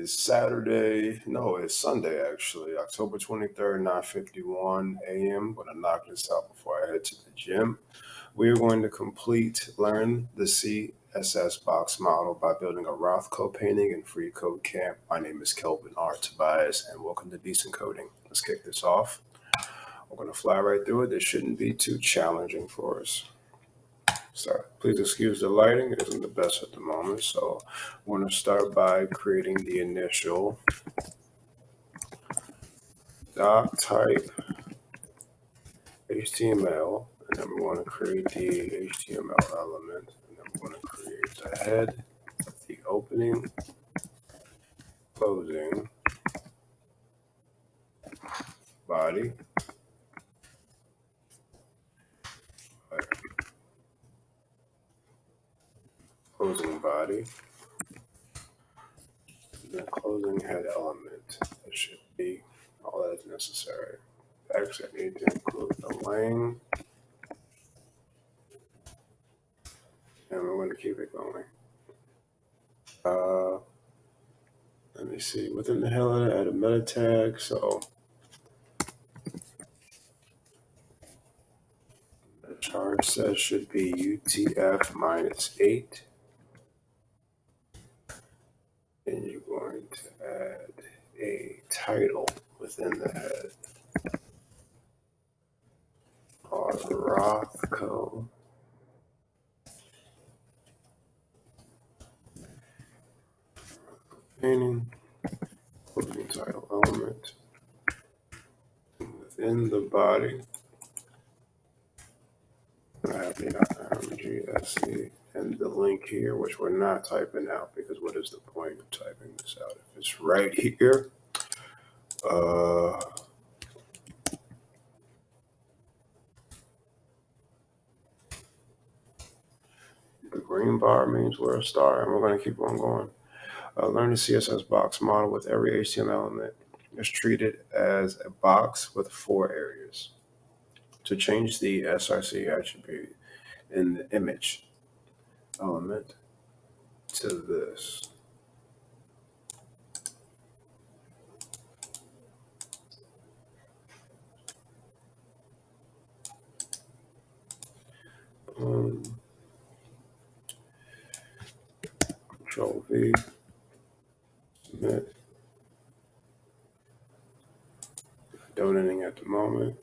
is Saturday. No, it's Sunday actually, October 23rd, 9:51 a.m. I'm gonna knock this out before I head to the gym. We are going to learn the CSS box model by building a Rothko painting in freeCodeCamp. My name is Kelvin R. Tobias, and welcome to Decent Coding. Let's kick this off. We're going to fly right through it. This shouldn't be too challenging for us. So please excuse the lighting. It isn't the best at the moment. So we're going to start by creating the initial doc type HTML. And then we want to create the HTML element. And then we're going to create the head, the opening, closing, body, closing body, and then closing head element. That should be all that is necessary. Actually, I need to include the lang, and we're going to keep it going. Let me see. Within the header, add a meta tag. So the char set should be UTF -8. And you're going to add a title within the head. Called Rothko. Painting. Closing title element. Within the body, I have the GSC and the link here, which we're not typing out because what is the point of typing this out if it's right here? The green bar means we're a star, and we're going to keep on going. Learn the CSS box model with every HTML element is treated as a box with 4 areas. To change the SRC attribute in the image element to this, Control V, submit. Donating at the moment.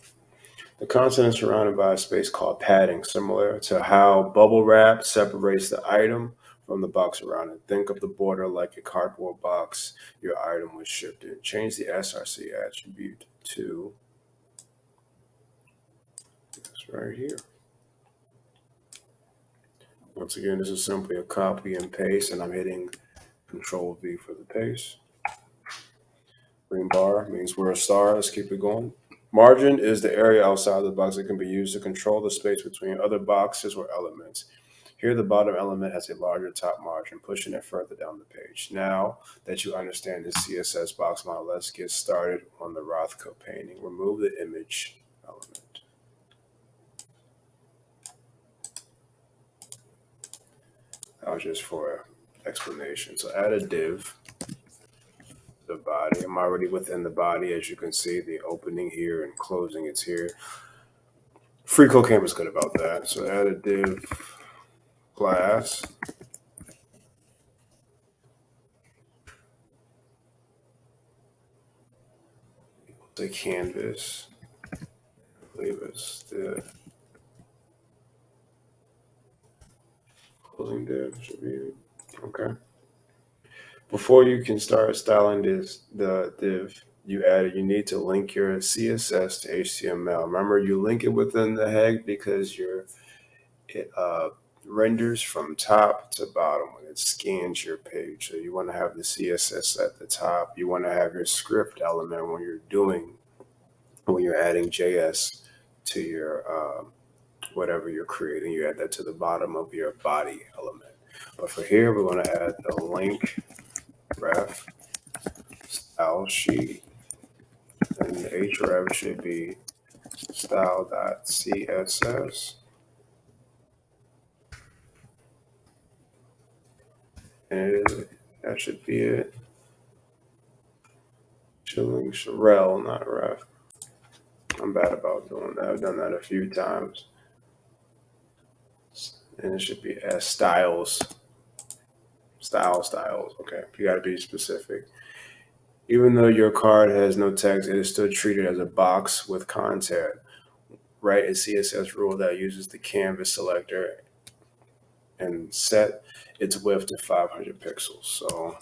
The content is surrounded by a space called padding, similar to how bubble wrap separates the item from the box around it. Think of the border like a cardboard box your item was shipped in. Change the SRC attribute to this right here. Once again, this is simply a copy and paste, and I'm hitting Control V for the paste. Green bar means we're a star. Let's keep it going. Margin is the area outside the box that can be used to control the space between other boxes or elements. Here, the bottom element has a larger top margin, pushing it further down the page. Now that you understand the CSS box model, let's get started on the Rothko painting. Remove the image element. That was just for explanation. So add a div. The body. I'm already within the body, as you can see, the opening here and closing it's here. freeCodeCamp is good about that. So add a div class. The canvas. I believe it's the closing div should be okay. Before you can start styling the div you added, you need to link your CSS to HTML. Remember, you link it within the head because it renders from top to bottom when it scans your page. So you want to have the CSS at the top. You want to have your script element when you're adding JS to your whatever you're creating. You add that to the bottom of your body element. But for here, we're going to add the link ref style sheet, and the href should be style.css. And that should be it. Sherelle, not ref. I'm bad about doing that. I've done that a few times. And it should be as styles. Styles. Okay, you got to be specific. Even though your card has no text, it is still treated as a box with content. Write a CSS rule that uses the canvas selector and set its width to 500 pixels. So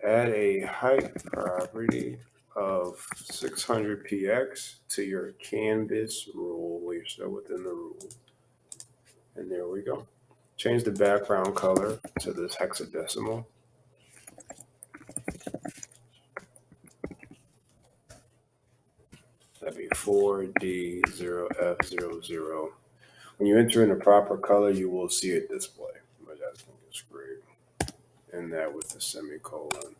add a height property of 600 px to your canvas rule. We're still within the rule. And there we go. Change the background color to this hexadecimal. That'd be 4D0F00. When you enter in the proper color, you will see it display, which I think is great. And that with the semicolon.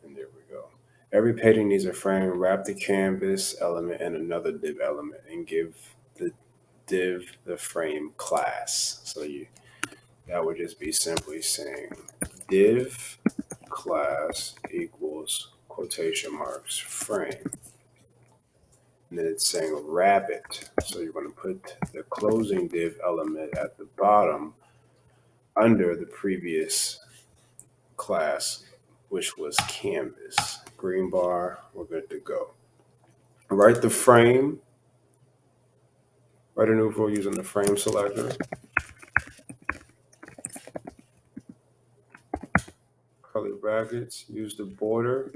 And there we go. Every painting needs a frame. Wrap the canvas element in another div element and give the div the frame class. So that would just be simply saying div class equals quotation marks frame. And then it's saying wrap it. So you're going to put the closing div element at the bottom under the previous class, which was canvas. Green bar, we're good to go. Write the frame. Write a new rule using the frame selector. Curly brackets. Use the border.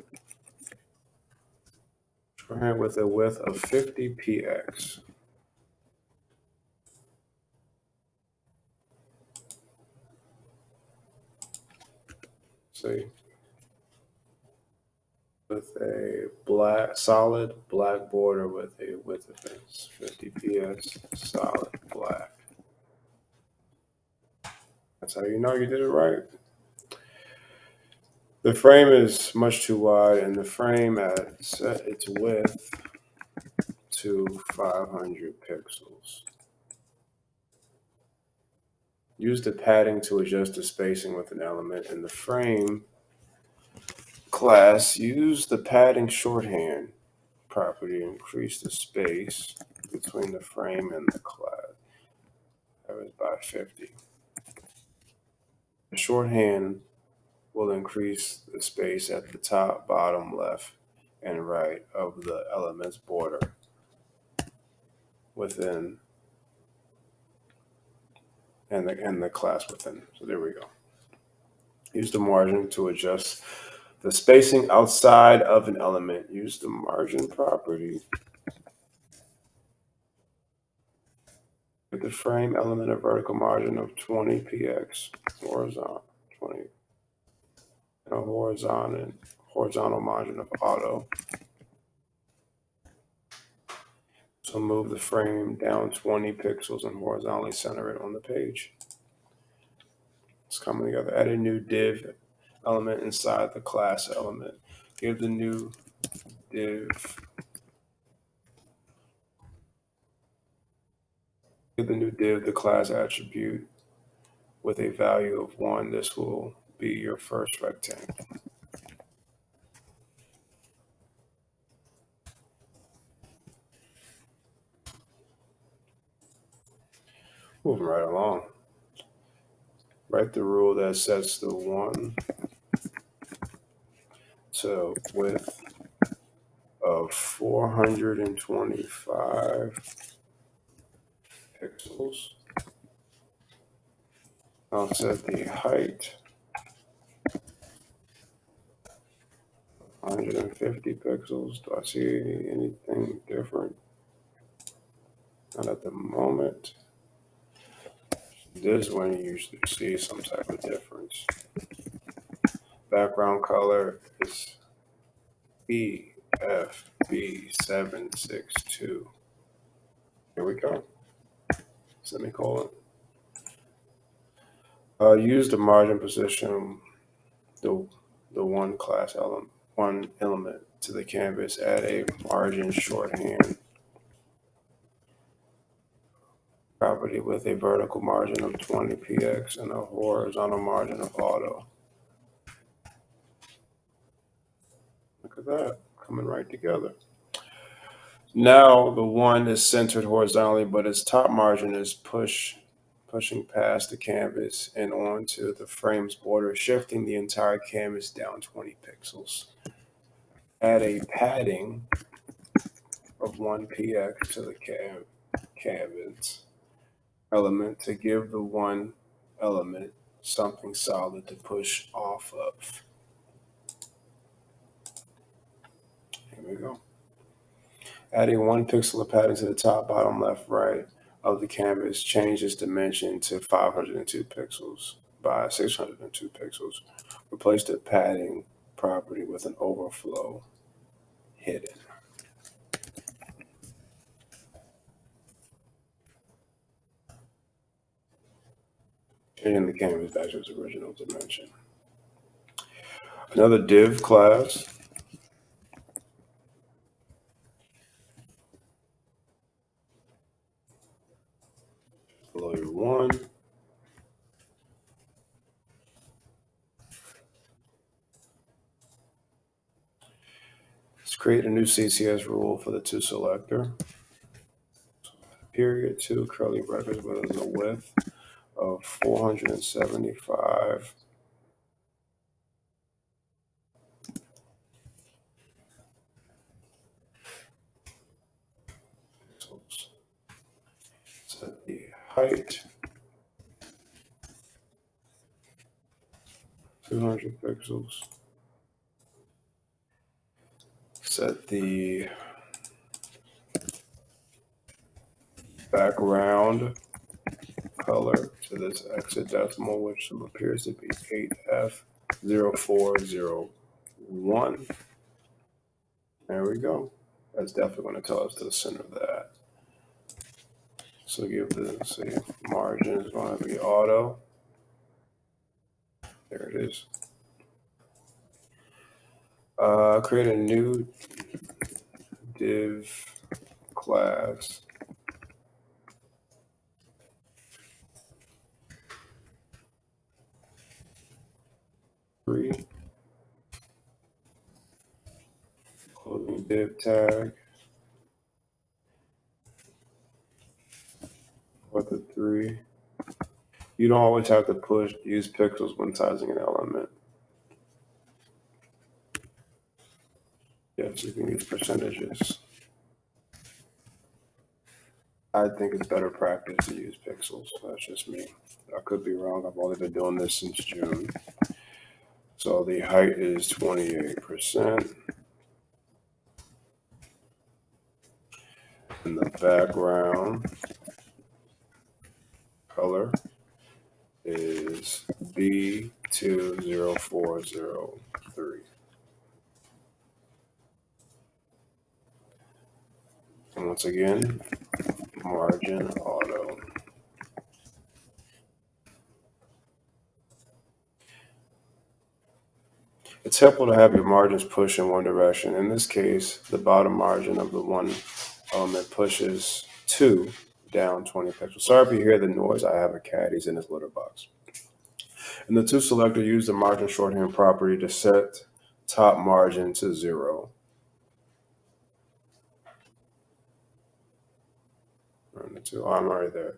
Shorthand with a width of 50 px. See, with a solid black border with a width of 50 px, solid black. That's how you know you did it right. The frame is much too wide, and the frame set its width to 500 pixels. Use the padding to adjust the spacing with an element. In the frame class, use the padding shorthand property to increase the space between the frame and the class. That was by 50. The shorthand will increase the space at the top, bottom, left, and right of the element's border within and the class within. So there we go. Use the margin to adjust the spacing outside of an element. Use the margin property. Give the frame element a vertical margin of 20 px, horizontal 20, and a horizontal margin of auto. So move the frame down 20 pixels and horizontally center it on the page. It's coming together. Add a new div element inside the class element. Give the new div the class attribute with a value of 1. This will be your first rectangle. Moving right along. Write the rule that sets the 1 to width of 425 pixels. I'll set the height 150 pixels. Do I see anything different? Not at the moment. This is when you usually see some type of difference. Background color is EFB762. Here we go. Semicolon. Use the margin position, the one element to the canvas. Add a margin shorthand property with a vertical margin of 20 px and a horizontal margin of auto. Look at that, coming right together. Now the one is centered horizontally, but its top margin is pushing past the canvas and onto the frame's border, shifting the entire canvas down 20 pixels. Add a padding of 1 px to the canvas element to give the one element something solid to push off of. Here we go. Adding 1 pixel of padding to the top, bottom, left, right of the canvas changes dimension to 502 pixels by 602 pixels. Replace the padding property with an overflow hidden. Changing the canvas back to its original dimension. Another div class. Below your one. Let's create a new CSS rule for the to selector. Period 2 curly brackets with a width of 475 pixels. Set the height 200 pixels. Set the background color to this hexadecimal, which appears to be 8F0401. There we go. That's definitely going to tell us to the center of that. So give this a margin is going to be auto. There it is. Create a new div class. Closing div tag. With the 3. You don't always have to use pixels when sizing an element. Yes, you can use percentages. I think it's better practice to use pixels. That's just me. I could be wrong. I've only been doing this since June. So the height is 28%. And the background color is B20403. And once again, margin auto. It's helpful to have your margins push in one direction. In this case, the bottom margin of the one element pushes 2 down 20 pixels. Sorry if you hear the noise. I have a cat. He's in his litter box. In the to selector, use the margin shorthand property to set top margin to 0. Run the 2. Oh, I'm already there.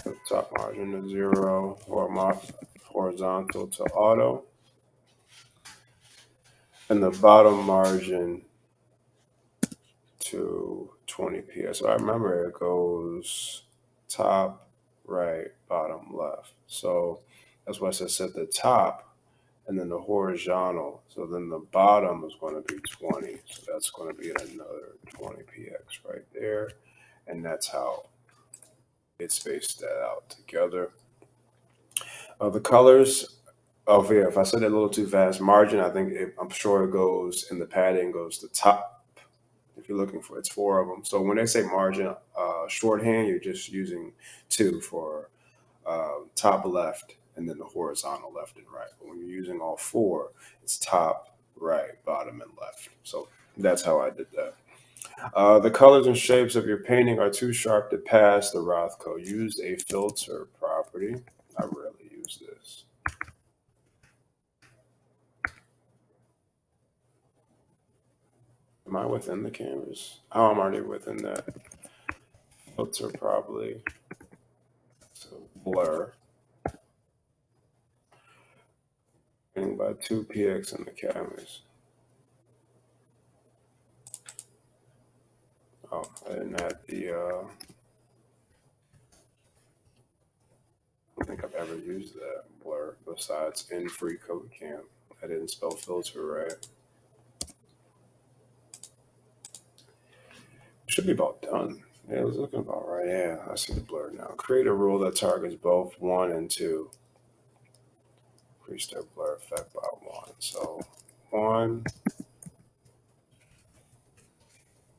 Set top margin to 0 or horizontal to auto. And the bottom margin to 20 ps. So I remember it goes top, right, bottom, left. So that's why I said set the top and then the horizontal. So then the bottom is going to be 20. So that's going to be another 20 px right there. And that's how it spaced that out together. The colors, oh yeah, if I said that a little too fast, margin, I'm sure it goes in the padding, goes to top. If you're looking for, it's 4 of them. So when they say margin shorthand, you're just using 2 for top left and then the horizontal left and right. But when you're using all 4, it's top, right, bottom, and left. So that's how I did that. The colors and shapes of your painting are too sharp to pass the Rothko. Use a filter property. I rarely use this. Am I within the canvas? Oh, I'm already within that. Filter probably. So blur. Painting by 2px in the canvas. Oh, I didn't have the. I don't think I've ever used that blur besides in freeCodeCamp. I didn't spell filter right. Should be about done. Yeah, it was looking about right. Yeah, I see the blur now. Create a rule that targets both 1 and 2. Increase their blur effect by 1. So 1,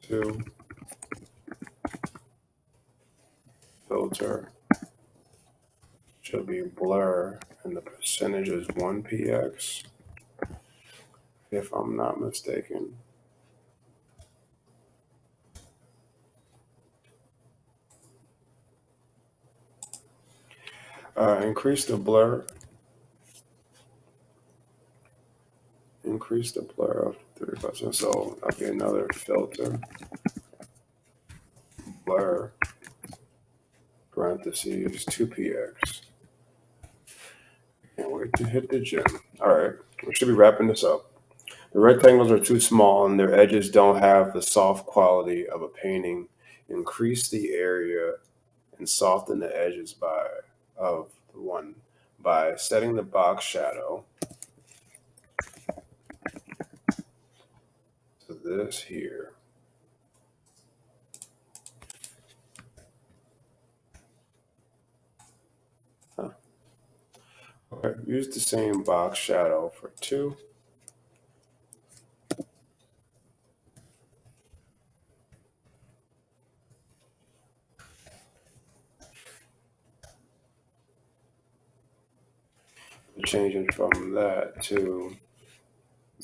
2, filter should be blur, and the percentage is 1px, if I'm not mistaken. Increase the blur. Increase the blur of 30%. So that'll be another filter. Blur, parentheses, 2px. Can't wait to hit the gym. All right, we should be wrapping this up. The rectangles are too small and their edges don't have the soft quality of a painting. Increase the area and soften the edges of the one by setting the box shadow to this here. Huh. Okay, use the same box shadow for 2. Change it from that to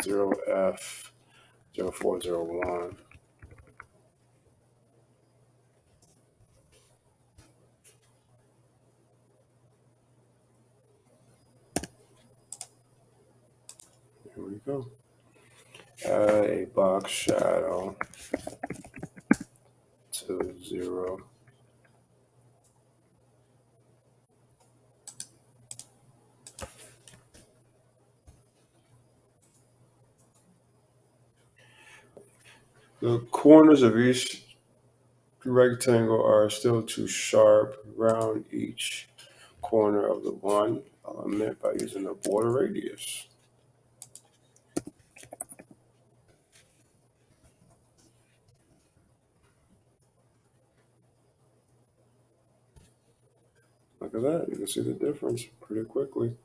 0F0401. Here we go. Add a box shadow to 0. The corners of each rectangle are still too sharp. Round each corner of the one element by using the border radius. Look at that. You can see the difference pretty quickly.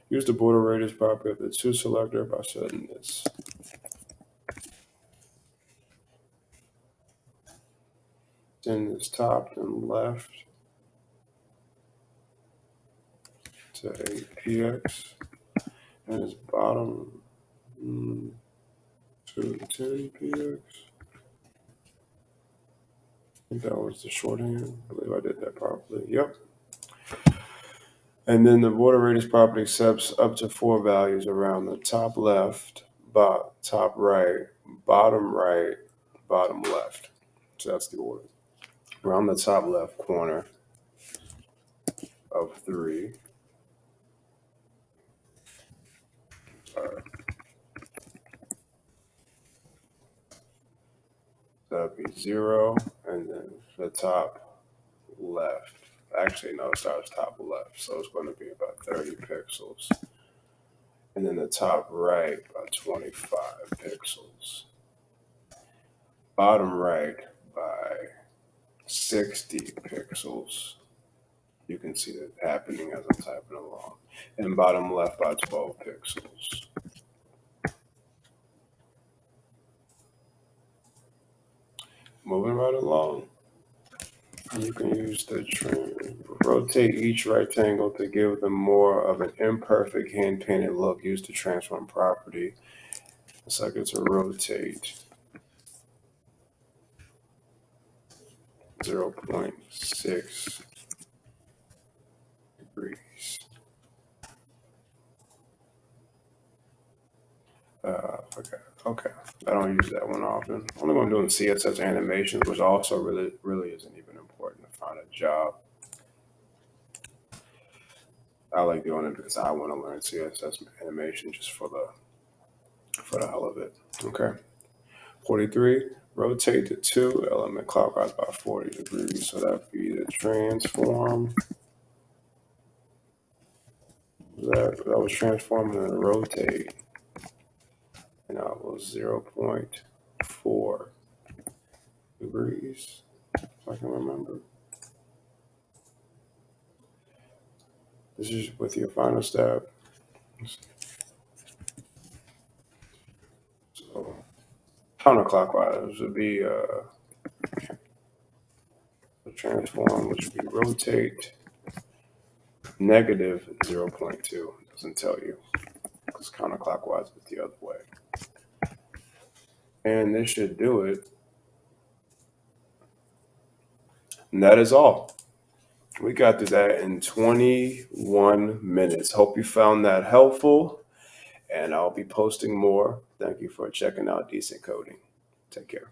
Use the border radius property of the 2 selector by setting this. Send this top and left to 8px and its bottom to 10px. I think that was the shorthand. I believe I did that properly. Yep. And then the border radius property accepts up to 4 values around the top left, top right, bottom left. So that's the order. Around the top left corner of 3. That'd be 0, and then the top left. Actually, no, it starts top left, so it's going to be about 30 pixels. And then the top right, about 25 pixels. Bottom right by 60 pixels. You can see that happening as I'm typing along. And bottom left by 12 pixels. Moving right along. You can use the trim. Rotate each rectangle to give them more of an imperfect hand-painted look. Use the transform property. It's like it's a rotate. 0.6 degrees. Okay, I don't use that one often. Only when I'm doing CSS animations, which also really isn't even important to find a job. I like doing it because I want to learn CSS animation just for the hell of it. Okay. 43, rotate the 2 element clockwise by 40 degrees. So that'd be the transform. That was transform and then rotate. And that was 0.4 degrees, if I can remember. This is with your final step. So counterclockwise would be the transform, which would be rotate negative 0.2. It doesn't tell you because counterclockwise is the other way. And this should do it. And that is all. We got through that in 21 minutes. Hope you found that helpful, and I'll be posting more. Thank you for checking out Decent Coding. Take care.